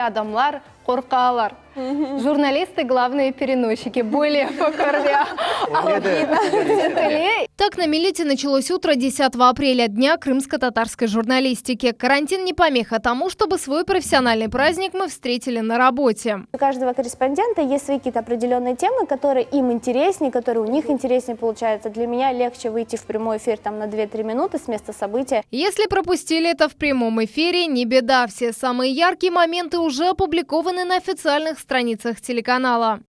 Адамлар коркалар. Журналисты — главные переносчики. Более покорня. Так на Милете началось утро 10 апреля, дня крымско-татарской журналистики. Карантин не помеха тому, чтобы свой профессиональный праздник мы встретили на работе. У каждого корреспондента есть свои какие-то определенные темы, которые им интереснее, которые у них интереснее получаются. Для меня легче выйти в прямой эфир там на 2-3 минуты с места события. Если пропустили это в прямом эфире, не беда. Все самые яркие моменты уже опубликованы на официальных страницах телеканала.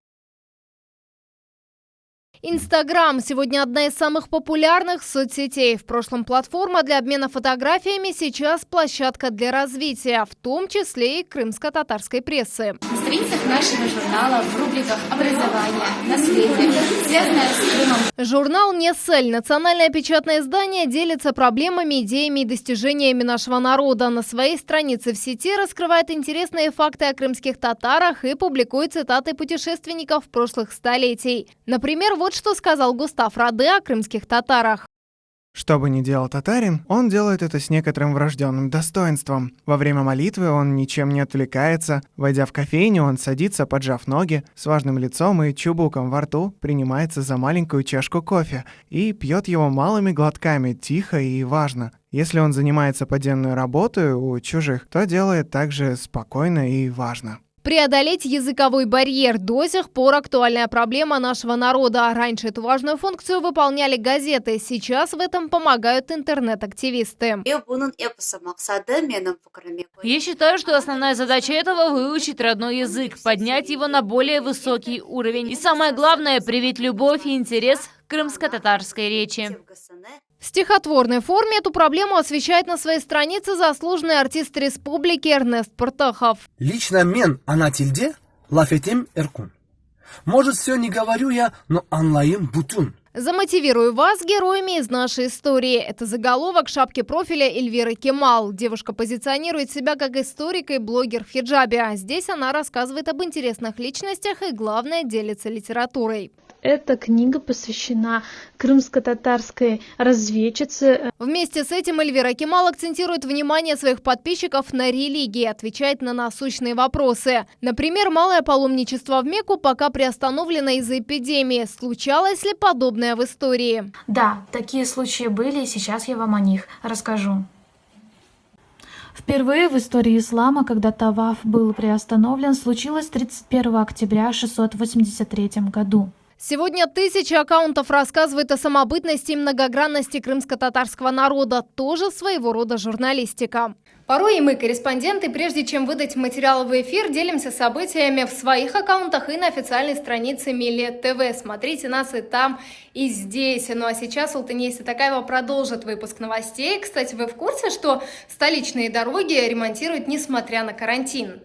Инстаграм сегодня одна из самых популярных соцсетей. В прошлом платформа для обмена фотографиями, сейчас площадка для развития, в том числе и крымско-татарской прессы. На страницах нашего журнала, в рубриках «Образование», «Наследие», связанное с Крымом. Журнал «Несель», национальное печатное издание, делится проблемами, идеями и достижениями нашего народа. На своей странице в сети раскрывает интересные факты о крымских татарах и публикует цитаты путешественников прошлых столетий. Например, вот что сказал Густав Раде о крымских татарах. Что бы ни делал татарин, он делает это с некоторым врожденным достоинством. Во время молитвы он ничем не отвлекается. Войдя в кофейню, он садится, поджав ноги, с важным лицом и чубуком во рту, принимается за маленькую чашку кофе и пьет его малыми глотками, тихо и важно. Если он занимается подземной работой у чужих, то делает также спокойно и важно. Преодолеть языковой барьер – до сих пор актуальная проблема нашего народа. Раньше эту важную функцию выполняли газеты, сейчас в этом помогают интернет-активисты. Я считаю, что основная задача этого – выучить родной язык, поднять его на более высокий уровень. И самое главное – привить любовь и интерес к крымско-татарской речи. В стихотворной форме эту проблему освещает на своей странице заслуженный артист республики Эрнест Пыртыхов. Лично мен ана тилде лафетим эркун. Может, все не говорю я, но анлаим бутун. Замотивирую вас героями из нашей истории. Это заголовок шапки профиля Эльвиры Кемал. Девушка позиционирует себя как историк и блогер в хиджабе. А здесь она рассказывает об интересных личностях и, главное, делится литературой. Эта книга посвящена крымско-татарской разведчице. Вместе с этим Эльвира Кемал акцентирует внимание своих подписчиков на религии, отвечает на насущные вопросы. Например, малое паломничество в Мекку пока приостановлено из-за эпидемии. Случалось ли подобное в истории? Да, такие случаи были, и сейчас я вам о них расскажу. Впервые в истории ислама, когда таваф был приостановлен, случилось 31 октября 683 году. Сегодня тысячи аккаунтов рассказывают о самобытности и многогранности крымско-татарского народа. Тоже своего рода журналистика. Порой и мы, корреспонденты, прежде чем выдать материал в эфир, делимся событиями в своих аккаунтах и на официальной странице Милет ТВ. Смотрите нас и там, и здесь. Ну а сейчас Алтынеса Такаева продолжит выпуск новостей. Кстати, вы в курсе, что столичные дороги ремонтируют несмотря на карантин?